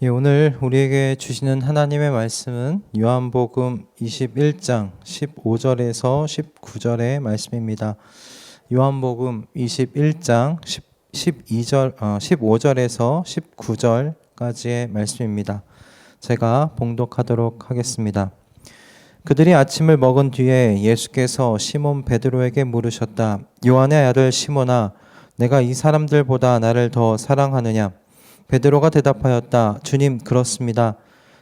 예, 오늘 우리에게 주시는 하나님의 말씀은 요한복음 21장 15절에서 19절의 말씀입니다. 요한복음 21장 15절에서 19절까지의 말씀입니다. 제가 봉독하도록 하겠습니다. 그들이 아침을 먹은 뒤에 예수께서 시몬 베드로에게 물으셨다. 요한의 아들 시몬아, 내가 이 사람들보다 나를 더 사랑하느냐? 베드로가 대답하였다. 주님, 그렇습니다.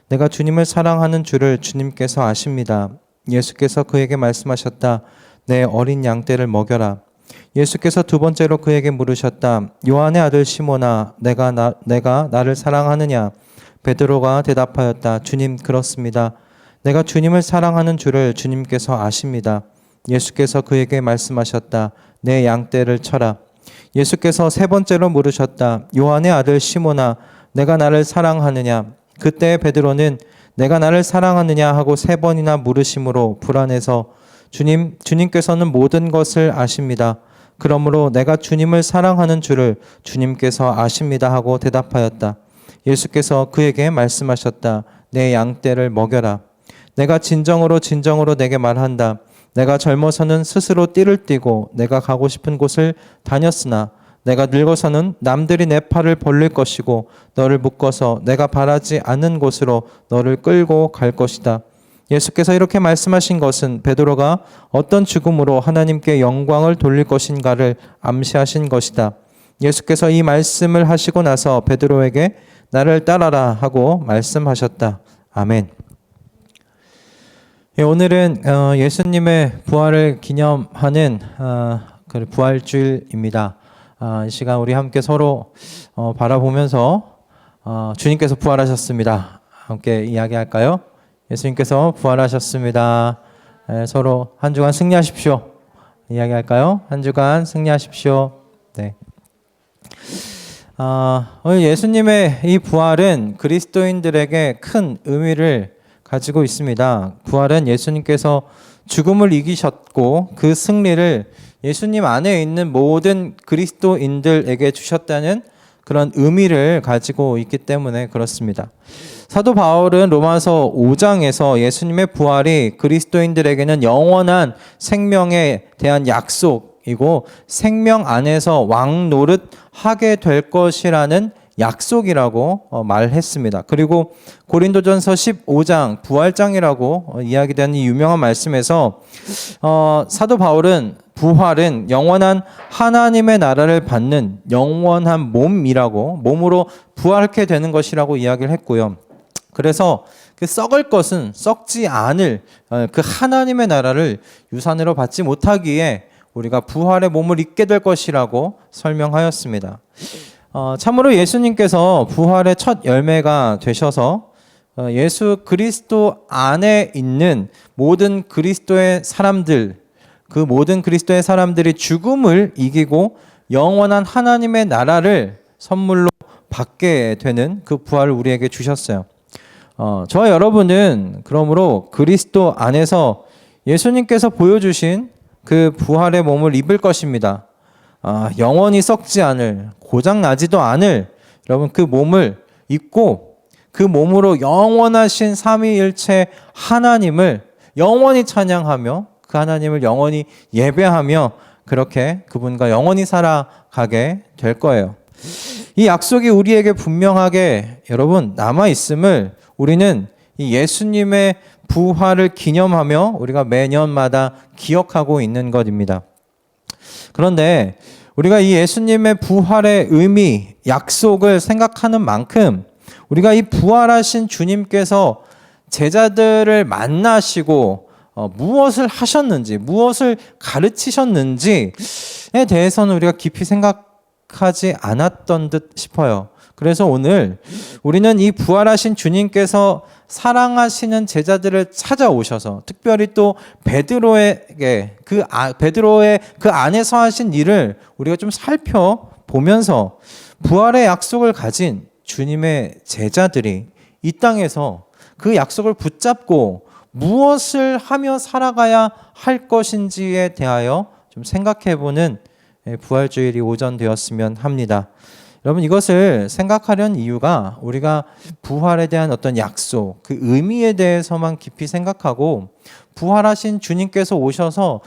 내가 주님을 사랑하는 줄을 주님께서 아십니다. 예수께서 그에게 말씀하셨다. 내 어린 양떼를 먹여라. 예수께서 두 번째로 그에게 물으셨다. 요한의 아들 시몬아, 내가 나를 사랑하느냐? 베드로가 대답하였다. 주님, 그렇습니다. 내가 주님을 사랑하는 줄을 주님께서 아십니다. 예수께서 그에게 말씀하셨다. 내 양떼를 쳐라. 예수께서 세 번째로 물으셨다. 요한의 아들 시몬아, 내가 나를 사랑하느냐? 그때 베드로는 내가 나를 사랑하느냐 하고 세 번이나 물으심으로 불안해서 주님께서는 모든 것을 아십니다. 그러므로 내가 주님을 사랑하는 줄을 주님께서 아십니다 하고 대답하였다. 예수께서 그에게 말씀하셨다. 내 양떼를 먹여라. 내가 진정으로 내게 말한다. 내가 젊어서는 스스로 띠를 띠고 내가 가고 싶은 곳을 다녔으나 내가 늙어서는 남들이 내 팔을 벌릴 것이고 너를 묶어서 내가 바라지 않는 곳으로 너를 끌고 갈 것이다. 예수께서 이렇게 말씀하신 것은 베드로가 어떤 죽음으로 하나님께 영광을 돌릴 것인가를 암시하신 것이다. 예수께서 이 말씀을 하시고 나서 베드로에게 나를 따라라 하고 말씀하셨다. 아멘. 오늘은 예수님의 부활을 기념하는 부활주일입니다. 이 시간 우리 함께 서로 바라보면서 주님께서 부활하셨습니다. 함께 이야기할까요? 예수님께서 부활하셨습니다. 서로 한 주간 승리하십시오. 이야기할까요? 한 주간 승리하십시오. 네. 오늘 예수님의 이 부활은 그리스도인들에게 큰 의미를 가지고 있습니다. 부활은 예수님께서 죽음을 이기셨고 그 승리를 예수님 안에 있는 모든 그리스도인들에게 주셨다는 그런 의미를 가지고 있기 때문에 그렇습니다. 사도 바울은 로마서 5장에서 예수님의 부활이 그리스도인들에게는 영원한 생명에 대한 약속이고 생명 안에서 왕 노릇 하게 될 것이라는 약속이라고 말했습니다. 그리고 고린도전서 15장 부활장이라고 이야기되는 이 유명한 말씀에서 사도 바울은 부활은 영원한 하나님의 나라를 받는 영원한 몸으로 부활하게 되는 것이라고 이야기를 했고요. 그래서 그 썩을 것은 썩지 않을 그 하나님의 나라를 유산으로 받지 못하기에 우리가 부활의 몸을 입게 될 것이라고 설명하였습니다. 참으로 예수님께서 부활의 첫 열매가 되셔서 예수 그리스도 안에 있는 모든 그리스도의 사람들, 그 모든 그리스도의 사람들이 죽음을 이기고 영원한 하나님의 나라를 선물로 받게 되는 그 부활을 우리에게 주셨어요. 저와 여러분은 그러므로 그리스도 안에서 예수님께서 보여주신 그 부활의 몸을 입을 것입니다. 영원히 썩지 않을, 고장나지도 않을 여러분 그 몸을 입고 그 몸으로 영원하신 삼위일체 하나님을 영원히 찬양하며 그 하나님을 영원히 예배하며 그렇게 그분과 영원히 살아가게 될 거예요. 이 약속이 우리에게 분명하게 여러분 남아있음을 우리는 이 예수님의 부활을 기념하며 우리가 매년마다 기억하고 있는 것입니다. 그런데 우리가 이 예수님의 부활의 의미, 약속을 생각하는 만큼 우리가 이 부활하신 주님께서 제자들을 만나시고 무엇을 하셨는지, 무엇을 가르치셨는지에 대해서는 우리가 깊이 생각하지 않았던 듯 싶어요. 그래서 오늘 우리는 이 부활하신 주님께서 사랑하시는 제자들을 찾아오셔서 특별히 또 베드로에게 베드로의 그 안에서 하신 일을 우리가 좀 살펴보면서 부활의 약속을 가진 주님의 제자들이 이 땅에서 그 약속을 붙잡고 무엇을 하며 살아가야 할 것인지에 대하여 좀 생각해보는 부활주일이 오전 되었으면 합니다. 여러분 이것을 생각하려는 이유가 우리가 부활에 대한 어떤 약속, 그 의미에 대해서만 깊이 생각하고 부활하신 주님께서 오셔서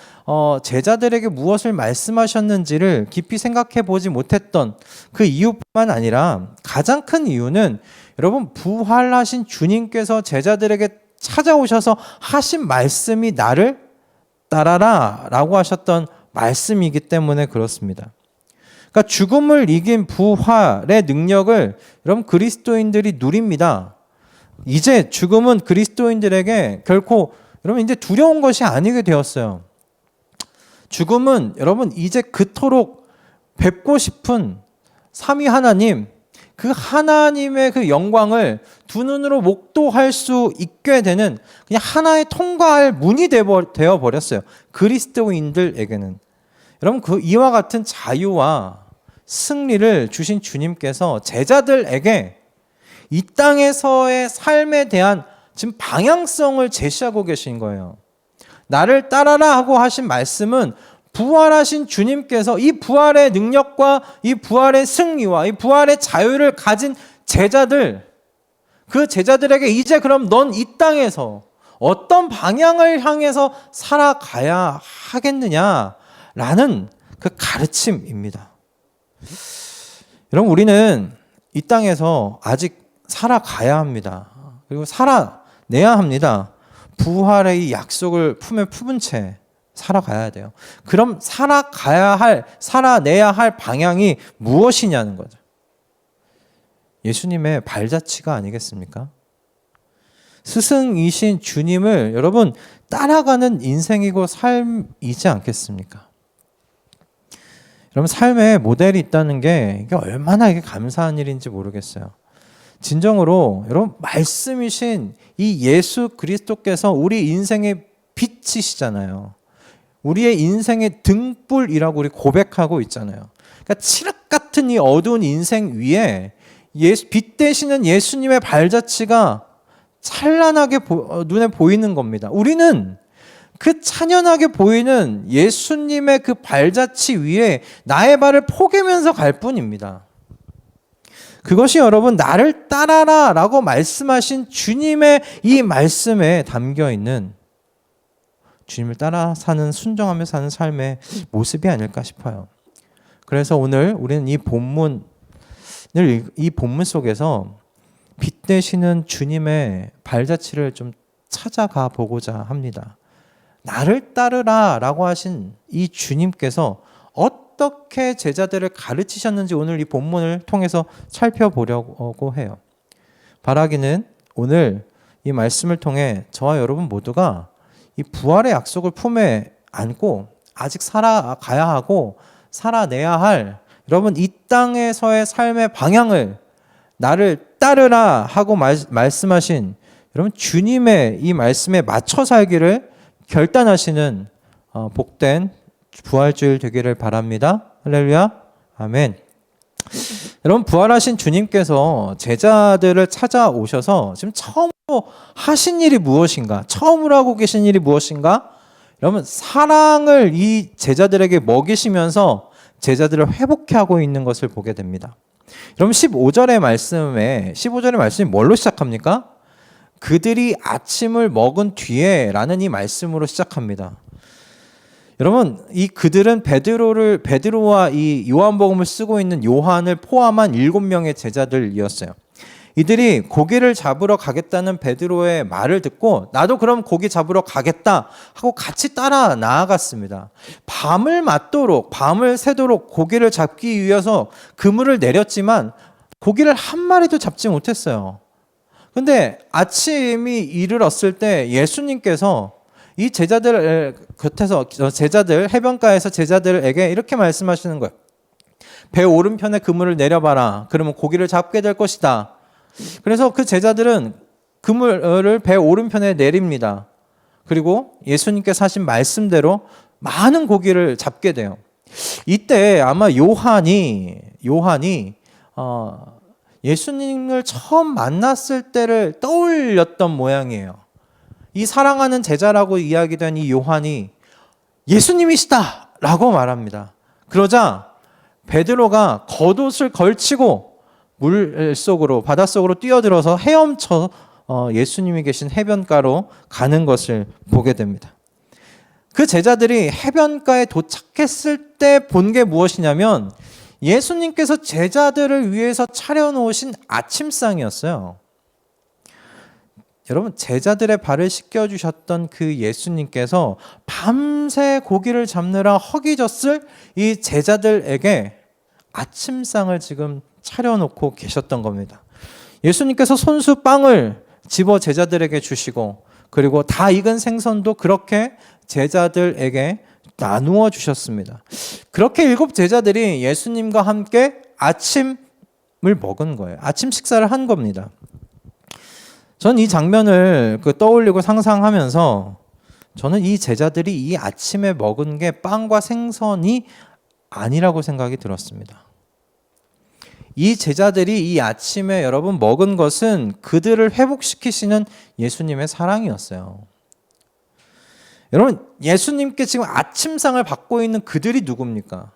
제자들에게 무엇을 말씀하셨는지를 깊이 생각해 보지 못했던 그 이유뿐만 아니라 가장 큰 이유는 여러분 부활하신 주님께서 제자들에게 찾아오셔서 하신 말씀이 나를 따라라 라고 하셨던 말씀이기 때문에 그렇습니다. 그러니까 죽음을 이긴 부활의 능력을 여러분 그리스도인들이 누립니다. 이제 죽음은 그리스도인들에게 결코 여러분 이제 두려운 것이 아니게 되었어요. 죽음은 여러분 이제 그토록 뵙고 싶은 삼위 하나님, 그 하나님의 그 영광을 두 눈으로 목도할 수 있게 되는 그냥 하나의 통과할 문이 되어 버렸어요. 그리스도인들에게는. 여러분 그 이와 같은 자유와 승리를 주신 주님께서 제자들에게 이 땅에서의 삶에 대한 지금 방향성을 제시하고 계신 거예요. 나를 따라라 하고 하신 말씀은 부활하신 주님께서 이 부활의 능력과 이 부활의 승리와 이 부활의 자유를 가진 제자들, 그 제자들에게 이제 그럼 넌 이 땅에서 어떤 방향을 향해서 살아가야 하겠느냐라는 그 가르침입니다. 여러분 우리는 이 땅에서 아직 살아가야 합니다. 그리고 살아내야 합니다. 부활의 이 약속을 품에 품은 채 살아가야 돼요. 그럼 살아내야 할 방향이 무엇이냐는 거죠. 예수님의 발자취가 아니겠습니까? 스승이신 주님을 여러분 따라가는 인생이고 삶이지 않겠습니까? 여러분 삶에 모델이 있다는 게 이게 얼마나 이게 감사한 일인지 모르겠어요. 진정으로 여러분 말씀이신 이 예수 그리스도께서 우리 인생의 빛이시잖아요. 우리의 인생의 등불이라고 우리 고백하고 있잖아요. 그러니까 칠흑 같은 이 어두운 인생 위에 빛 되시는 예수님의 발자취가 찬란하게 눈에 보이는 겁니다. 우리는 그 찬연하게 보이는 예수님의 그 발자취 위에 나의 발을 포개면서 갈 뿐입니다. 그것이 여러분 나를 따라라 라고 말씀하신 주님의 이 말씀에 담겨 있는 주님을 따라 사는, 순종하며 사는 삶의 모습이 아닐까 싶어요. 그래서 오늘 우리는 이 본문 속에서 빛 되시는 주님의 발자취를 좀 찾아가 보고자 합니다. 나를 따르라 라고 하신 이 주님께서 어떻게 제자들을 가르치셨는지 오늘 이 본문을 통해서 살펴보려고 해요. 바라기는 오늘 이 말씀을 통해 저와 여러분 모두가 이 부활의 약속을 품에 안고 아직 살아가야 하고 살아내야 할 여러분 이 땅에서의 삶의 방향을 나를 따르라 하고 말씀하신 여러분 주님의 이 말씀에 맞춰 살기를 결단하시는 복된 부활주일 되기를 바랍니다. 할렐루야. 아멘. 여러분 부활하신 주님께서 제자들을 찾아오셔서 지금 처음으로 하신 일이 무엇인가? 처음으로 하고 계신 일이 무엇인가? 여러분 사랑을 이 제자들에게 먹이시면서 제자들을 회복해 하고 있는 것을 보게 됩니다. 여러분 15절의 말씀이 뭘로 시작합니까? 그들이 아침을 먹은 뒤에 라는 이 말씀으로 시작합니다. 여러분 이 그들은 베드로와 이 요한복음을 쓰고 있는 요한을 포함한 7명의 제자들이었어요. 이들이 고기를 잡으러 가겠다는 베드로의 말을 듣고 나도 그럼 고기 잡으러 가겠다 하고 같이 따라 나아갔습니다. 밤을 새도록 고기를 잡기 위해서 그물을 내렸지만 고기를 한 마리도 잡지 못했어요. 근데 아침이 이르렀을 때 예수님께서 이 제자들 곁에서 해변가에서 제자들에게 이렇게 말씀하시는 거예요. 배 오른편에 그물을 내려봐라. 그러면 고기를 잡게 될 것이다. 그래서 그 제자들은 그물을 배 오른편에 내립니다. 그리고 예수님께서 하신 말씀대로 많은 고기를 잡게 돼요. 이때 아마 요한이 예수님을 처음 만났을 때를 떠올렸던 모양이에요. 이 사랑하는 제자라고 이야기된 이 요한이 예수님이시다 라고 말합니다. 그러자 베드로가 겉옷을 걸치고 물속으로 바닷속으로 뛰어들어서 헤엄쳐 예수님이 계신 해변가로 가는 것을 보게 됩니다. 그 제자들이 해변가에 도착했을 때 본 게 무엇이냐면 예수님께서 제자들을 위해서 차려놓으신 아침상이었어요. 여러분, 제자들의 발을 씻겨주셨던 그 예수님께서 밤새 고기를 잡느라 허기졌을 이 제자들에게 아침상을 지금 차려놓고 계셨던 겁니다. 예수님께서 손수 빵을 집어 제자들에게 주시고, 그리고 다 익은 생선도 그렇게 제자들에게 나누어 주셨습니다. 그렇게 7 제자들이 예수님과 함께 아침을 먹은 거예요. 아침 식사를 한 겁니다. 전 이 장면을 떠올리고 상상하면서 저는 이 제자들이 이 아침에 먹은 게 빵과 생선이 아니라고 생각이 들었습니다. 이 제자들이 이 아침에 여러분 먹은 것은 그들을 회복시키시는 예수님의 사랑이었어요. 여러분, 예수님께 지금 아침상을 받고 있는 그들이 누굽니까?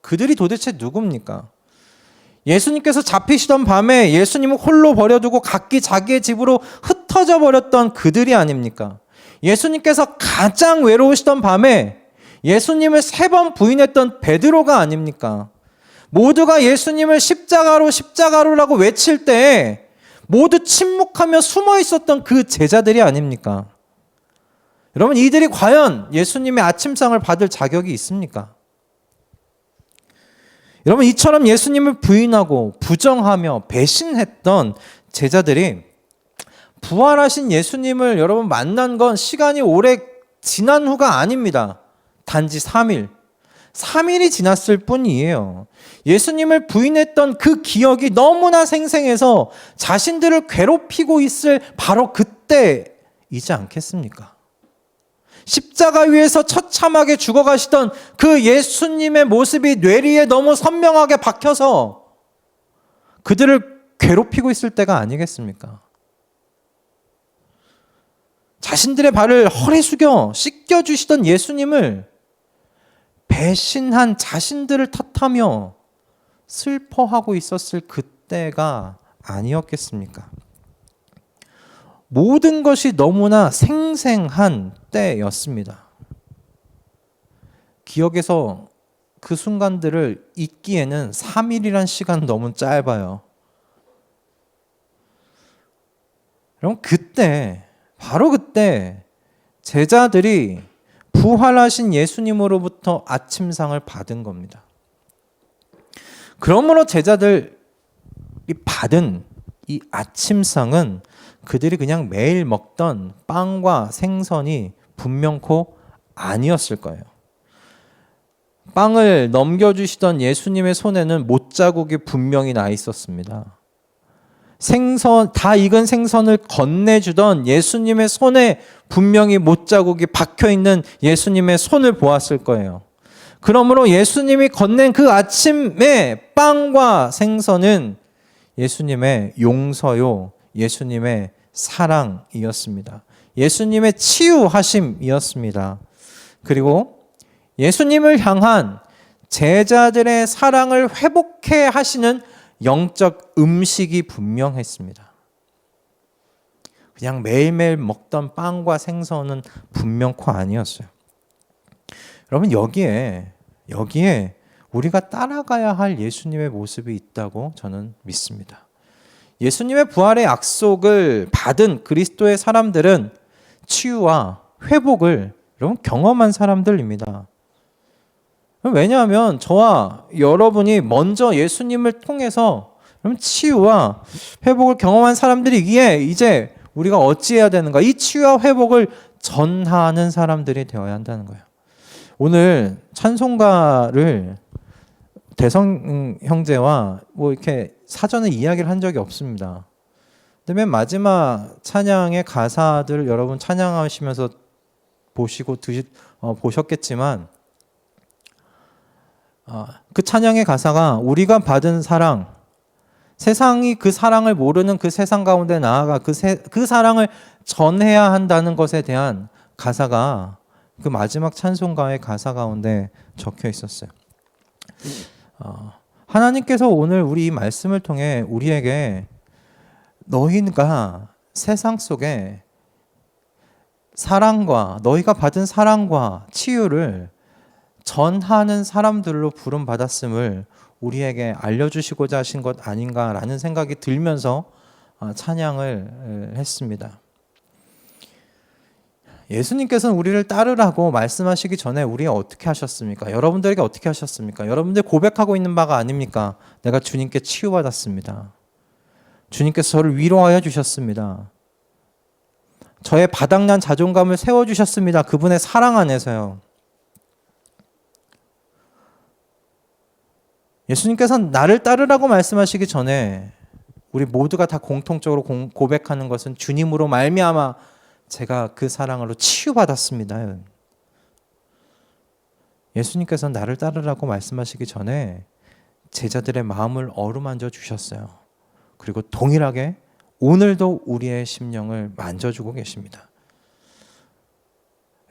그들이 도대체 누굽니까? 예수님께서 잡히시던 밤에 예수님을 홀로 버려두고 각기 자기의 집으로 흩어져 버렸던 그들이 아닙니까? 예수님께서 가장 외로우시던 밤에 예수님을 3번 부인했던 베드로가 아닙니까? 모두가 예수님을 십자가로라고 외칠 때 모두 침묵하며 숨어 있었던 그 제자들이 아닙니까? 여러분, 이들이 과연 예수님의 아침상을 받을 자격이 있습니까? 여러분, 이처럼 예수님을 부인하고 부정하며 배신했던 제자들이 부활하신 예수님을 여러분 만난 건 시간이 오래 지난 후가 아닙니다. 단지 3일이 지났을 뿐이에요. 예수님을 부인했던 그 기억이 너무나 생생해서 자신들을 괴롭히고 있을 바로 그때이지 않겠습니까? 십자가 위에서 처참하게 죽어가시던 그 예수님의 모습이 뇌리에 너무 선명하게 박혀서 그들을 괴롭히고 있을 때가 아니겠습니까? 자신들의 발을 허리 숙여 씻겨주시던 예수님을 배신한 자신들을 탓하며 슬퍼하고 있었을 그때가 아니었겠습니까? 모든 것이 너무나 생생한 때였습니다. 기억에서 그 순간들을 잊기에는 3일이란 시간 너무 짧아요. 여러분, 바로 그때 제자들이 부활하신 예수님으로부터 아침상을 받은 겁니다. 그러므로 제자들이 받은 이 아침상은 그들이 그냥 매일 먹던 빵과 생선이 분명코 아니었을 거예요. 빵을 넘겨주시던 예수님의 손에는 못자국이 분명히 나 있었습니다. 다 익은 생선을 건네주던 예수님의 손에 분명히 못자국이 박혀있는 예수님의 손을 보았을 거예요. 그러므로 예수님이 건넨 그 아침에 빵과 생선은 예수님의 용서요, 예수님의 사랑이었습니다. 예수님의 치유하심이었습니다. 그리고 예수님을 향한 제자들의 사랑을 회복해 하시는 영적 음식이 분명했습니다. 그냥 매일매일 먹던 빵과 생선은 분명코 아니었어요. 여러분, 여기에 우리가 따라가야 할 예수님의 모습이 있다고 저는 믿습니다. 예수님의 부활의 약속을 받은 그리스도의 사람들은 치유와 회복을 여러분 경험한 사람들입니다. 왜냐하면 저와 여러분이 먼저 예수님을 통해서 치유와 회복을 경험한 사람들이기에 이제 우리가 어찌해야 되는가? 이 치유와 회복을 전하는 사람들이 되어야 한다는 거예요. 오늘 찬송가를 대성 형제와 이렇게 사전에 이야기를 한 적이 없습니다. 근데 맨 마지막 찬양의 가사들을 여러분 찬양하시면서 보셨겠지만 그 찬양의 가사가 우리가 받은 사랑, 세상이 그 사랑을 모르는 그 세상 가운데 나아가 그 사랑을 전해야 한다는 것에 대한 가사가 그 마지막 찬송가의 가사 가운데 적혀 있었어요. 하나님께서 오늘 우리 이 말씀을 통해 우리에게 너희가 세상 속에 사랑과 너희가 받은 사랑과 치유를 전하는 사람들로 부름 받았음을 우리에게 알려주시고자 하신 것 아닌가라는 생각이 들면서 찬양을 했습니다. 예수님께서는 우리를 따르라고 말씀하시기 전에 우리가 어떻게 하셨습니까? 여러분들에게 어떻게 하셨습니까? 여러분들 고백하고 있는 바가 아닙니까? 내가 주님께 치유받았습니다. 주님께서 저를 위로하여 주셨습니다. 저의 바닥난 자존감을 세워주셨습니다. 그분의 사랑 안에서요. 예수님께서는 나를 따르라고 말씀하시기 전에 우리 모두가 다 공통적으로 고백하는 것은 주님으로 말미암아 제가 그 사랑으로 치유받았습니다. 예수님께서는 나를 따르라고 말씀하시기 전에 제자들의 마음을 어루만져 주셨어요. 그리고 동일하게 오늘도 우리의 심령을 만져주고 계십니다.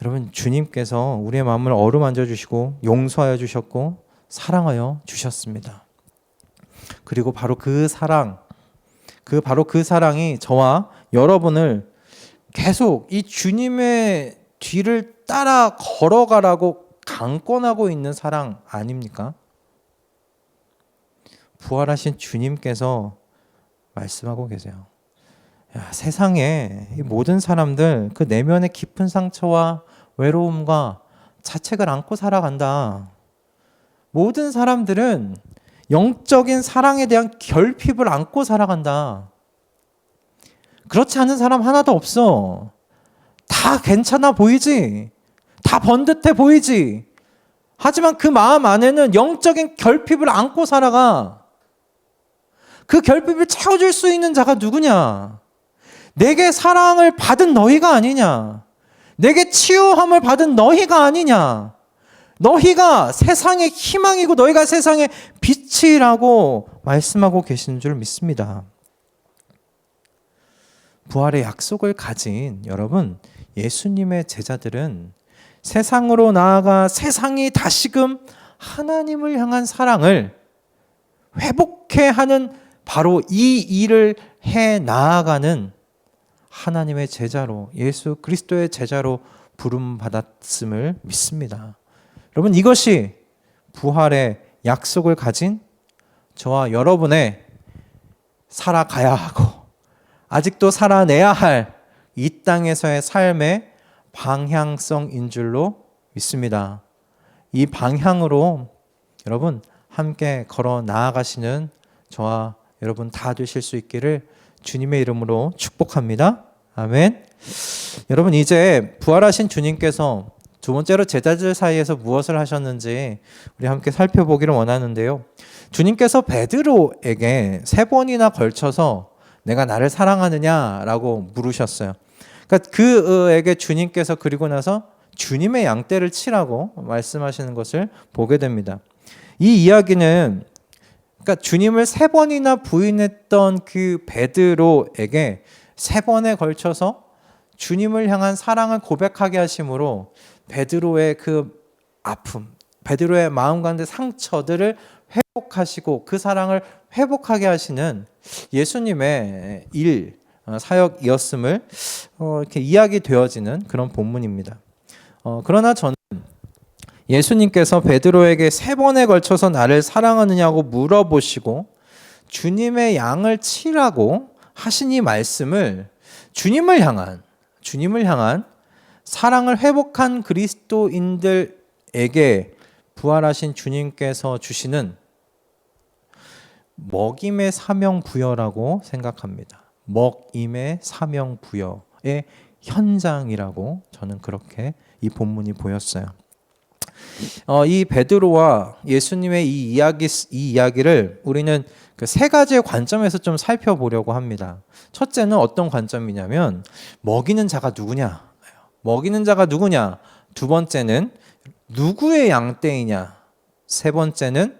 여러분, 주님께서 우리의 마음을 어루만져 주시고 용서하여 주셨고 사랑하여 주셨습니다. 그리고 바로 그 사랑이 저와 여러분을 계속 이 주님의 뒤를 따라 걸어가라고 강권하고 있는 사랑 아닙니까? 부활하신 주님께서 말씀하고 계세요. 세상에 이 모든 사람들 그 내면의 깊은 상처와 외로움과 자책을 안고 살아간다. 모든 사람들은 영적인 사랑에 대한 결핍을 안고 살아간다. 그렇지 않은 사람 하나도 없어. 다 괜찮아 보이지. 다 번듯해 보이지. 하지만 그 마음 안에는 영적인 결핍을 안고 살아가. 그 결핍을 채워줄 수 있는 자가 누구냐? 내게 사랑을 받은 너희가 아니냐? 내게 치유함을 받은 너희가 아니냐? 너희가 세상의 희망이고 너희가 세상의 빛이라고 말씀하고 계신 줄 믿습니다. 부활의 약속을 가진 여러분, 예수님의 제자들은 세상으로 나아가 세상이 다시금 하나님을 향한 사랑을 회복해 하는 바로 이 일을 해 나아가는 하나님의 제자로, 예수 그리스도의 제자로 부름받았음을 믿습니다. 여러분, 이것이 부활의 약속을 가진 저와 여러분의 살아가야 하고 아직도 살아내야 할 이 땅에서의 삶의 방향성인 줄로 믿습니다. 이 방향으로 여러분 함께 걸어 나아가시는 저와 여러분 다 되실 수 있기를 주님의 이름으로 축복합니다. 아멘. 여러분, 이제 부활하신 주님께서 두 번째로 제자들 사이에서 무엇을 하셨는지 우리 함께 살펴보기를 원하는데요. 주님께서 베드로에게 3번이나 걸쳐서 내가 나를 사랑하느냐라고 물으셨어요. 그러니까 그에게 주님께서 그리고 나서 주님의 양떼를 치라고 말씀하시는 것을 보게 됩니다. 이 이야기는 그러니까 주님을 3번이나 부인했던 그 베드로에게 3번에 걸쳐서 주님을 향한 사랑을 고백하게 하심으로 베드로의 그 아픔, 베드로의 마음 가운데 상처들을 회복하시고 그 사랑을 회복하게 하시는 예수님의 사역이었음을 이렇게 이야기되어지는 그런 본문입니다. 그러나 저는 예수님께서 베드로에게 3번에 걸쳐서 나를 사랑하느냐고 물어보시고 주님의 양을 치라고 하신 이 말씀을 주님을 향한 사랑을 회복한 그리스도인들에게 부활하신 주님께서 주시는 먹임의 사명 부여라고 생각합니다. 먹임의 사명 부여의 현장이라고 저는 그렇게 이 본문이 보였어요. 이 베드로와 예수님의 이 이야기를 우리는 그 3가지의 관점에서 좀 살펴보려고 합니다. 첫째는 어떤 관점이냐면 먹이는 자가 누구냐? 먹이는 자가 누구냐? 두 번째는 누구의 양떼이냐? 세 번째는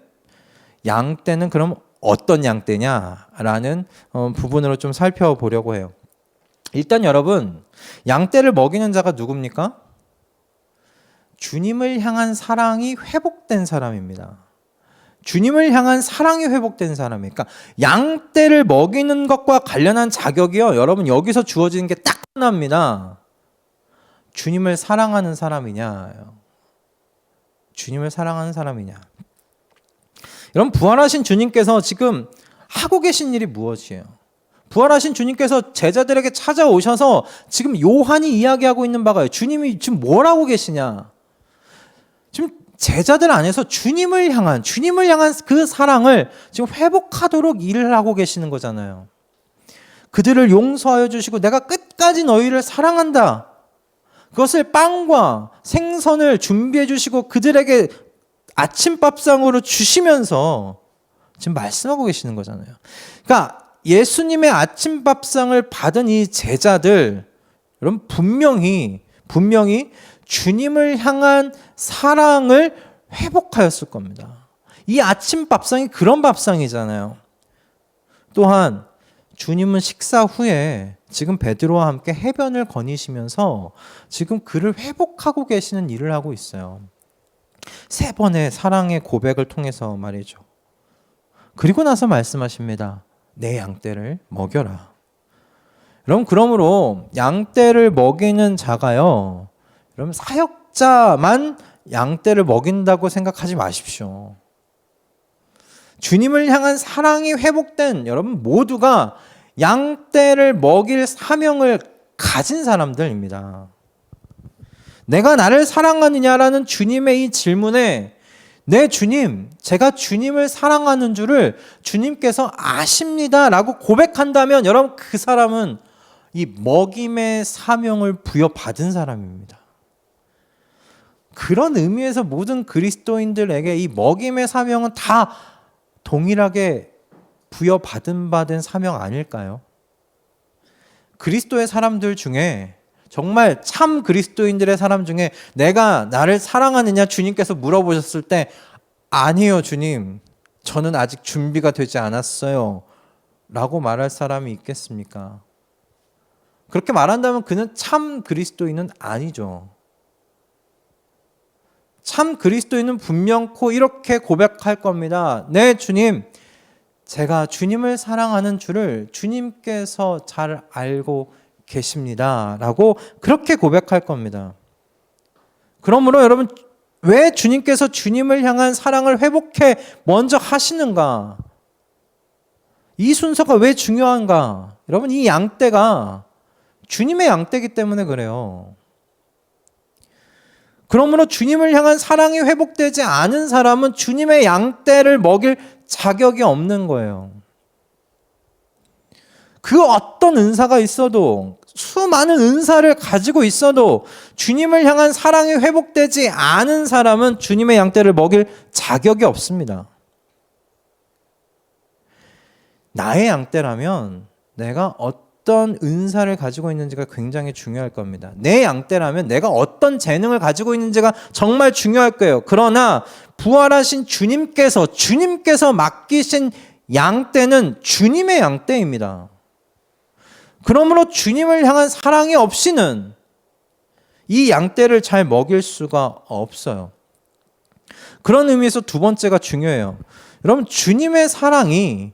양떼는 그럼 어떤 양떼냐라는 부분으로 좀 살펴보려고 해요. 일단 여러분, 양떼를 먹이는 자가 누굽니까? 주님을 향한 사랑이 회복된 사람입니다. 주님을 향한 사랑이 회복된 사람이에요. 그러니까 양떼를 먹이는 것과 관련한 자격이요, 여러분 여기서 주어지는 게 딱 하나입니다. 주님을 사랑하는 사람이냐, 주님을 사랑하는 사람이냐. 여러분, 부활하신 주님께서 지금 하고 계신 일이 무엇이에요? 부활하신 주님께서 제자들에게 찾아오셔서 지금 요한이 이야기하고 있는 바가요, 주님이 지금 뭘 하고 계시냐? 지금 제자들 안에서 주님을 향한 그 사랑을 지금 회복하도록 일을 하고 계시는 거잖아요. 그들을 용서하여 주시고 내가 끝까지 너희를 사랑한다, 그것을 빵과 생선을 준비해 주시고 그들에게 아침밥상으로 주시면서 지금 말씀하고 계시는 거잖아요. 그러니까 예수님의 아침밥상을 받은 이 제자들, 여러분 분명히 주님을 향한 사랑을 회복하였을 겁니다. 이 아침밥상이 그런 밥상이잖아요. 또한 주님은 식사 후에 지금 베드로와 함께 해변을 거니시면서 지금 그를 회복하고 계시는 일을 하고 있어요. 3번의 사랑의 고백을 통해서 말이죠. 그리고 나서 말씀하십니다. 내 양떼를 먹여라. 여러분, 그러므로 양떼를 먹이는 자가요, 여러분 사역자만 양떼를 먹인다고 생각하지 마십시오. 주님을 향한 사랑이 회복된 여러분 모두가 양떼를 먹일 사명을 가진 사람들입니다. 내가 나를 사랑하느냐라는 주님의 이 질문에 네 주님, 제가 주님을 사랑하는 줄을 주님께서 아십니다 라고 고백한다면 여러분 그 사람은 이 먹임의 사명을 부여받은 사람입니다. 그런 의미에서 모든 그리스도인들에게 이 먹임의 사명은 다 동일하게 부여받은 사명 아닐까요? 그리스도의 사람들 중에 정말 참 그리스도인들의 사람 중에 내가 나를 사랑하느냐 주님께서 물어보셨을 때 아니요 주님, 저는 아직 준비가 되지 않았어요 라고 말할 사람이 있겠습니까? 그렇게 말한다면 그는 참 그리스도인은 아니죠. 참 그리스도인은 분명코 이렇게 고백할 겁니다. 네 주님, 제가 주님을 사랑하는 줄을 주님께서 잘 알고 계십니다 라고 그렇게 고백할 겁니다. 그러므로 여러분, 왜 주님께서 주님을 향한 사랑을 회복해 먼저 하시는가? 이 순서가 왜 중요한가? 여러분, 이 양떼가 주님의 양떼이기 때문에 그래요. 그러므로 주님을 향한 사랑이 회복되지 않은 사람은 주님의 양떼를 먹일 자격이 없는 거예요. 그 어떤 은사가 있어도, 수많은 은사를 가지고 있어도 주님을 향한 사랑이 회복되지 않은 사람은 주님의 양떼를 먹일 자격이 없습니다. 나의 양떼라면 내가 어떤 은사를 가지고 있는지가 굉장히 중요할 겁니다. 내 양떼라면 내가 어떤 재능을 가지고 있는지가 정말 중요할 거예요. 그러나 부활하신 주님께서 맡기신 양떼는 주님의 양떼입니다. 그러므로 주님을 향한 사랑이 없이는 이 양떼를 잘 먹일 수가 없어요. 그런 의미에서 두 번째가 중요해요. 여러분, 주님의 사랑이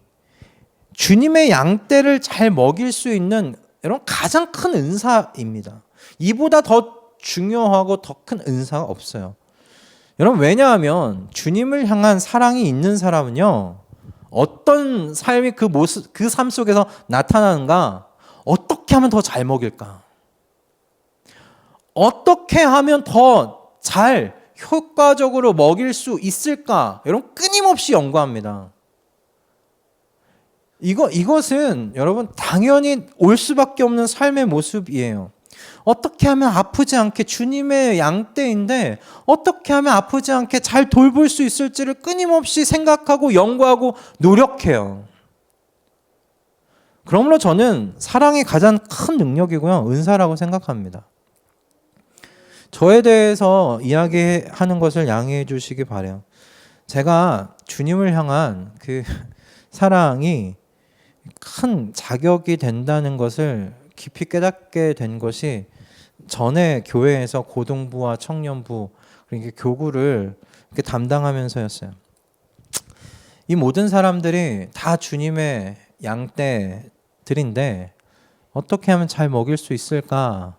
주님의 양떼를 잘 먹일 수 있는 여러분 가장 큰 은사입니다. 이보다 더 중요하고 더 큰 은사가 없어요. 여러분, 왜냐하면 주님을 향한 사랑이 있는 사람은요, 어떤 삶이 그 삶 속에서 나타나는가? 어떻게 하면 더 잘 먹일까? 어떻게 하면 더 잘 효과적으로 먹일 수 있을까? 여러분, 끊임없이 연구합니다. 이것은 여러분 당연히 올 수밖에 없는 삶의 모습이에요. 어떻게 하면 아프지 않게, 주님의 양떼인데 어떻게 하면 아프지 않게 잘 돌볼 수 있을지를 끊임없이 생각하고 연구하고 노력해요. 그러므로 저는 사랑이 가장 큰 능력이고요, 은사라고 생각합니다. 저에 대해서 이야기하는 것을 양해해 주시기 바라요. 제가 주님을 향한 그 사랑이 큰 자격이 된다는 것을 깊이 깨닫게 된 것이 전에 교회에서 고등부와 청년부, 그러니까 교구를 이렇게 담당하면서였어요. 이 모든 사람들이 다 주님의 양떼들인데 어떻게 하면 잘 먹일 수 있을까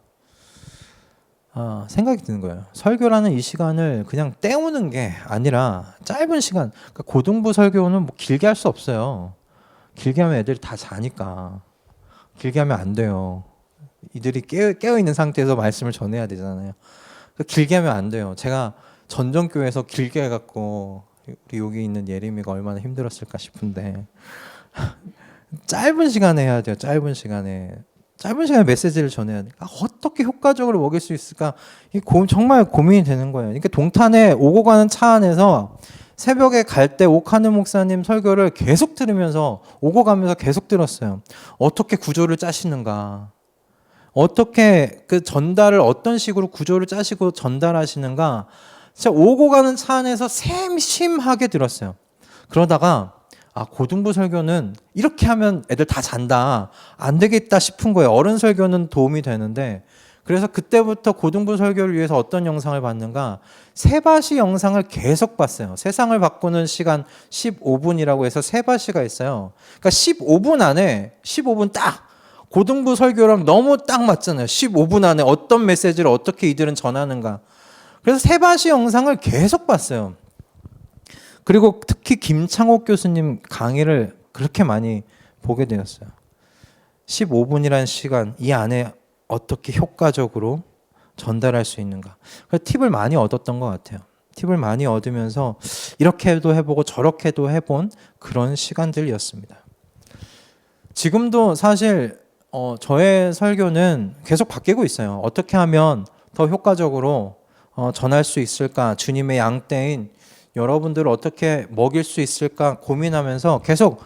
생각이 드는 거예요. 설교라는 이 시간을 그냥 때우는 게 아니라 짧은 시간, 그러니까 고등부 설교는 뭐 길게 할 수 없어요. 길게 하면 애들이 다 자니까. 길게 하면 안 돼요. 이들이 깨어있는 상태에서 말씀을 전해야 되잖아요. 길게 하면 안 돼요. 제가 전전교회에서 길게 해갖고 우리 여기 있는 예림이가 얼마나 힘들었을까 싶은데 짧은 시간에 해야 돼요. 짧은 시간에 메시지를 전해야 돼요. 어떻게 효과적으로 먹일 수 있을까? 정말 고민이 되는 거예요. 그러니까 동탄에 오고 가는 차 안에서 새벽에 갈 때 오카느 목사님 설교를 계속 들으면서 오고 가면서 계속 들었어요. 어떻게 구조를 짜시는가? 어떻게 그 전달을 어떤 식으로 구조를 짜시고 전달하시는가? 진짜 오고 가는 차 안에서 샘심하게 들었어요. 그러다가 고등부 설교는 이렇게 하면 애들 다 잔다. 안 되겠다 싶은 거예요. 어른 설교는 도움이 되는데 그래서 그때부터 고등부 설교를 위해서 어떤 영상을 봤는가? 세바시 영상을 계속 봤어요. 세상을 바꾸는 시간 15분이라고 해서 세바시가 있어요. 그러니까 15분 딱 고등부 설교랑 너무 딱 맞잖아요. 15분 안에 어떤 메시지를 어떻게 이들은 전하는가. 그래서 세바시 영상을 계속 봤어요. 그리고 특히 김창옥 교수님 강의를 그렇게 많이 보게 되었어요. 15분이라는 시간 이 안에 어떻게 효과적으로 전달할 수 있는가. 그래서 팁을 많이 얻었던 것 같아요. 팁을 많이 얻으면서 이렇게도 해보고 저렇게도 해본 그런 시간들이었습니다. 지금도 사실 저의 설교는 계속 바뀌고 있어요. 어떻게 하면 더 효과적으로 전할 수 있을까? 주님의 양떼인 여러분들을 어떻게 먹일 수 있을까 고민하면서 계속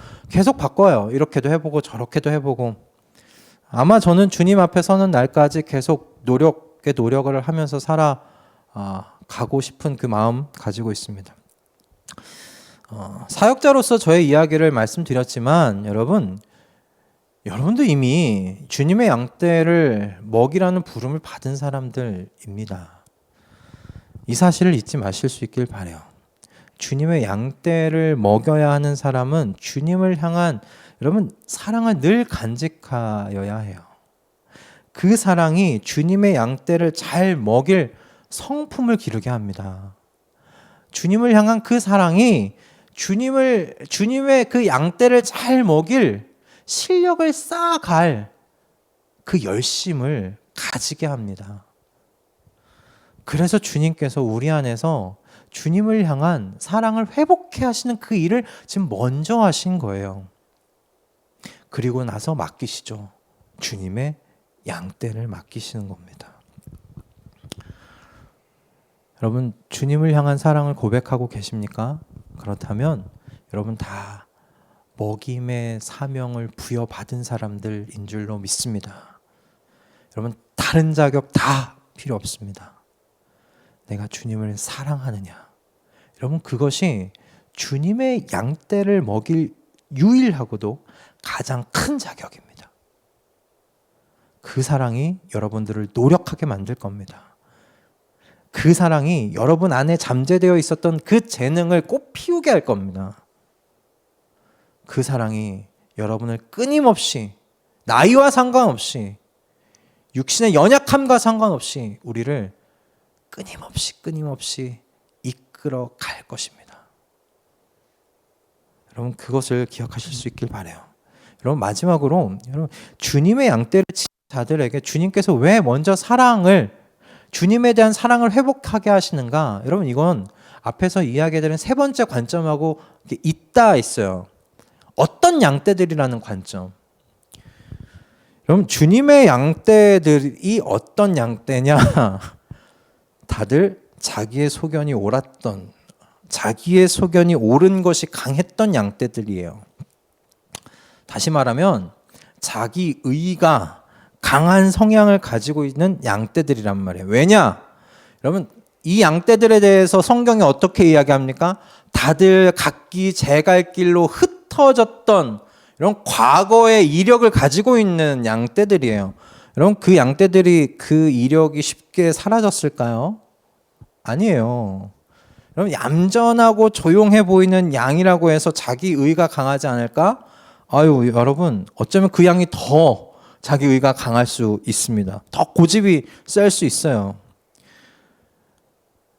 바꿔요. 이렇게도 해보고 저렇게도 해보고 아마 저는 주님 앞에 서는 날까지 계속 노력을 하면서 살아가고 싶은 그 마음 가지고 있습니다. 사역자로서 저의 이야기를 말씀드렸지만 여러분도 이미 주님의 양떼를 먹이라는 부름을 받은 사람들입니다. 이 사실을 잊지 마실 수 있길 바라요. 주님의 양떼를 먹여야 하는 사람은 주님을 향한 사랑을 늘 간직하여야 해요. 그 사랑이 주님의 양떼를 잘 먹일 성품을 기르게 합니다. 주님을 향한 그 사랑이 주님의 그 양떼를 잘 먹일 실력을 쌓아갈 그 열심을 가지게 합니다. 그래서 주님께서 우리 안에서 주님을 향한 사랑을 회복해 하시는 그 일을 지금 먼저 하신 거예요. 그리고 나서 맡기시죠. 주님의 양떼를 맡기시는 겁니다. 여러분, 주님을 향한 사랑을 고백하고 계십니까? 그렇다면 여러분 다 먹임의 사명을 부여받은 사람들인 줄로 믿습니다. 여러분, 다른 자격 다 필요 없습니다. 내가 주님을 사랑하느냐. 여러분, 그것이 주님의 양떼를 먹일 유일하고도 가장 큰 자격입니다. 그 사랑이 여러분들을 노력하게 만들 겁니다. 그 사랑이 여러분 안에 잠재되어 있었던 그 재능을 꽃 피우게 할 겁니다. 그 사랑이 여러분을 끊임없이 나이와 상관없이 육신의 연약함과 상관없이 우리를 끊임없이 이끌어 갈 것입니다. 여러분, 그것을 기억하실 수 있길 바라요. 여러분, 마지막으로 주님의 양떼를 치는 자들에게 주님께서 왜 먼저 주님에 대한 사랑을 회복하게 하시는가? 여러분, 이건 앞에서 이야기해드린 세 번째 관점하고 있다 있어요. 어떤 양떼들이라는 관점. 여러분, 주님의 양떼들이 어떤 양떼냐? 다들 자기의 소견이 옳은 것이 강했던 양떼들이에요. 다시 말하면 자기 의가 강한 성향을 가지고 있는 양떼들이란 말이에요. 왜냐? 여러분, 이 양떼들에 대해서 성경이 어떻게 이야기합니까? 다들 각기 제 갈 길로 흩어졌던 이런 과거의 이력을 가지고 있는 양떼들이에요. 여러분, 그 양떼들이 그 이력이 쉽게 사라졌을까요? 아니에요. 여러분, 얌전하고 조용해 보이는 양이라고 해서 자기 의가 강하지 않을까? 아유, 여러분, 어쩌면 그 양이 더 자기 의가 강할 수 있습니다. 더 고집이 셀 수 있어요.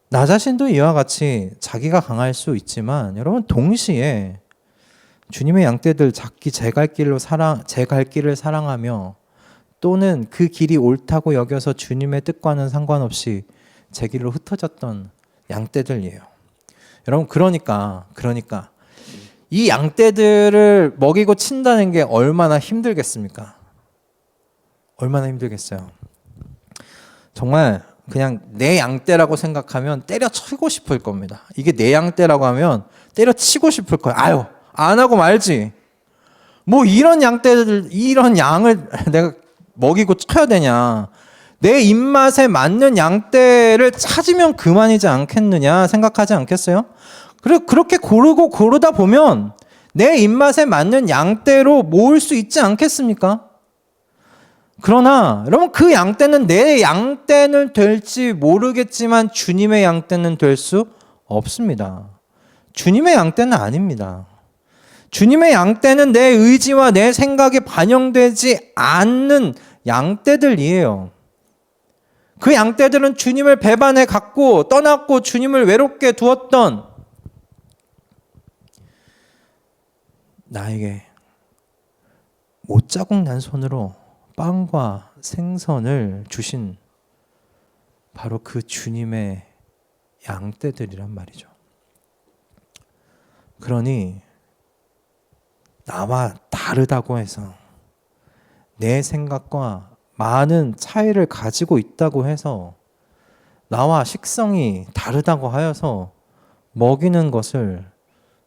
나 자신도 이와 같이 자기가 강할 수 있지만 여러분, 동시에 주님의 양떼들 작기 제 갈 길을 사랑하며 또는 그 길이 옳다고 여겨서 주님의 뜻과는 상관없이 제 길로 흩어졌던 양떼들이에요. 여러분, 그러니까 이 양떼들을 먹이고 친다는 게 얼마나 힘들겠습니까? 얼마나 힘들겠어요. 정말 그냥 내 양떼라고 생각하면 때려치고 싶을 겁니다. 이게 내 양떼라고 하면 때려치고 싶을 거예요. 아유, 안 하고 말지. 뭐 이런 양떼들, 이런 양을 내가 먹이고 쳐야 되냐. 내 입맛에 맞는 양떼를 찾으면 그만이지 않겠느냐 생각하지 않겠어요? 그리고 그렇게 고르다 보면 내 입맛에 맞는 양떼로 모을 수 있지 않겠습니까? 그러나 여러분, 그 양떼는 내 양떼는 될지 모르겠지만 주님의 양떼는 될 수 없습니다. 주님의 양떼는 아닙니다. 주님의 양떼는 내 의지와 내 생각에 반영되지 않는 양떼들이에요. 그 양떼들은 주님을 배반해 갔고 떠났고 주님을 외롭게 두었던 나에게 못자국 난 손으로 빵과 생선을 주신 바로 그 주님의 양떼들이란 말이죠. 그러니 나와 다르다고 해서 내 생각과 많은 차이를 가지고 있다고 해서 나와 식성이 다르다고 하여서 먹이는 것을,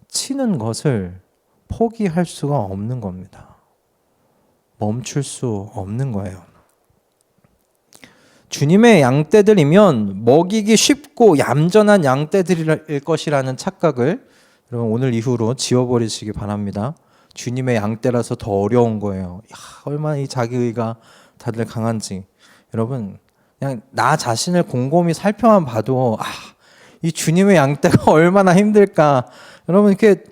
치는 것을 포기할 수가 없는 겁니다. 멈출 수 없는 거예요. 주님의 양떼들이면 먹이기 쉽고 얌전한 양떼들일 것이라는 착각을 여러분 오늘 이후로 지워버리시기 바랍니다. 주님의 양떼라서 더 어려운 거예요. 얼마나 이 자기의가 다들 강한지. 여러분, 그냥 나 자신을 곰곰이 살펴만 봐도 이 주님의 양떼가 얼마나 힘들까. 여러분, 이렇게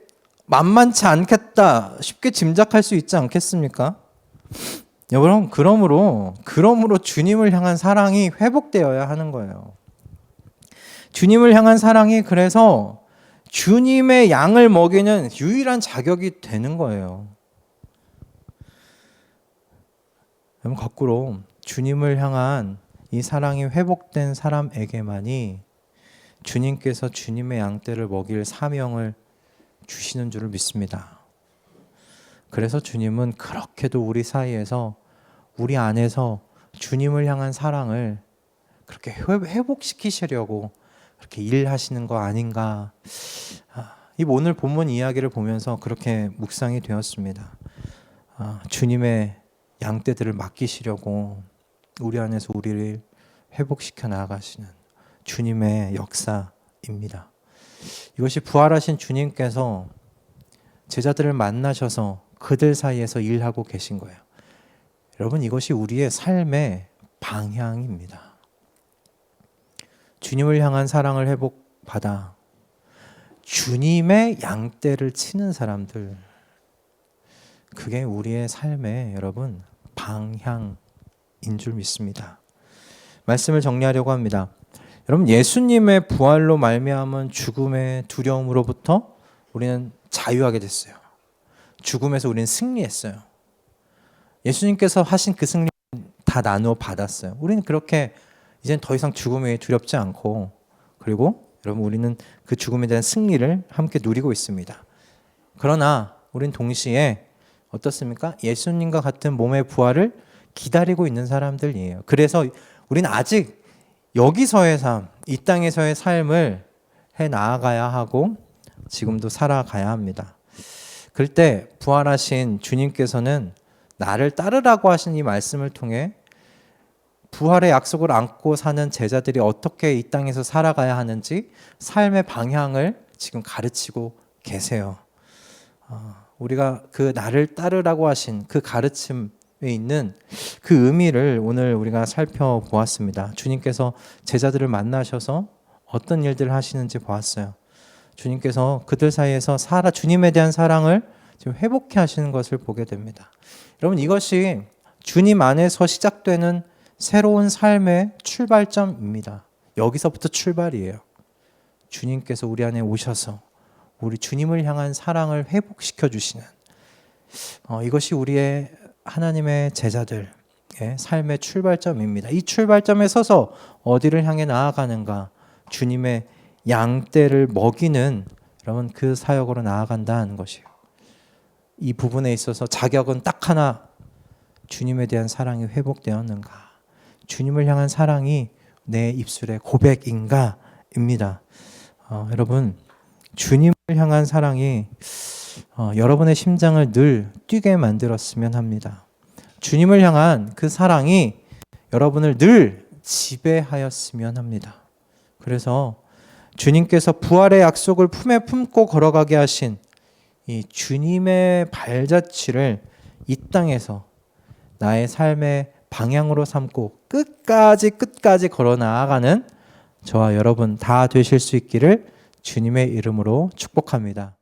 만만치 않겠다 쉽게 짐작할 수 있지 않겠습니까? 여러분, 그러므로 주님을 향한 사랑이 회복되어야 하는 거예요. 주님을 향한 사랑이 그래서 주님의 양을 먹이는 유일한 자격이 되는 거예요. 여러분, 거꾸로 주님을 향한 이 사랑이 회복된 사람에게만이 주님께서 주님의 양떼를 먹일 사명을 주시는 줄을 믿습니다. 그래서 주님은 그렇게도 우리 사이에서, 우리 안에서 주님을 향한 사랑을 그렇게 회복시키시려고 그렇게 일하시는 거 아닌가. 이 오늘 본문 이야기를 보면서 그렇게 묵상이 되었습니다. 주님의 양떼들을 맡기시려고 우리 안에서 우리를 회복시켜 나아가시는 주님의 역사입니다. 이것이 부활하신 주님께서 제자들을 만나셔서 그들 사이에서 일하고 계신 거예요. 여러분, 이것이 우리의 삶의 방향입니다. 주님을 향한 사랑을 회복받아 주님의 양떼를 치는 사람들, 그게 우리의 삶의 여러분 방향인 줄 믿습니다. 말씀을 정리하려고 합니다. 여러분, 예수님의 부활로 말미암은 죽음의 두려움으로부터 우리는 자유하게 됐어요. 죽음에서 우리는 승리했어요. 예수님께서 하신 그 승리 다 나누어 받았어요. 우리는 그렇게 이젠 더 이상 죽음이 두렵지 않고, 그리고 여러분, 우리는 그 죽음에 대한 승리를 함께 누리고 있습니다. 그러나 우린 동시에 어떻습니까? 예수님과 같은 몸의 부활을 기다리고 있는 사람들이에요. 그래서 우리는 아직 여기서의 삶, 이 땅에서의 삶을 해 나아가야 하고 지금도 살아가야 합니다. 그럴 때 부활하신 주님께서는 나를 따르라고 하신 이 말씀을 통해 부활의 약속을 안고 사는 제자들이 어떻게 이 땅에서 살아가야 하는지 삶의 방향을 지금 가르치고 계세요. 우리가 그 나를 따르라고 하신 그 가르침에 있는 그 의미를 오늘 우리가 살펴보았습니다. 주님께서 제자들을 만나셔서 어떤 일들을 하시는지 보았어요. 주님께서 그들 사이에서 주님에 대한 사랑을 지금 회복해 하시는 것을 보게 됩니다. 여러분, 이것이 주님 안에서 시작되는 새로운 삶의 출발점입니다. 여기서부터 출발이에요. 주님께서 우리 안에 오셔서 우리 주님을 향한 사랑을 회복시켜 주시는 이것이 우리의 하나님의 제자들의 삶의 출발점입니다. 이 출발점에 서서 어디를 향해 나아가는가? 주님의 양떼를 먹이는 여러분 그 사역으로 나아간다는 것이에요. 이 부분에 있어서 자격은 딱 하나, 주님에 대한 사랑이 회복되었는가? 주님을 향한 사랑이 내 입술의 고백인가? 입니다. 여러분, 주님을 향한 사랑이 여러분의 심장을 늘 뛰게 만들었으면 합니다. 주님을 향한 그 사랑이 여러분을 늘 지배하였으면 합니다. 그래서 주님께서 부활의 약속을 품에 품고 걸어가게 하신 이 주님의 발자취를 이 땅에서 나의 삶의 방향으로 삼고 끝까지 걸어 나아가는 저와 여러분 다 되실 수 있기를 주님의 이름으로 축복합니다.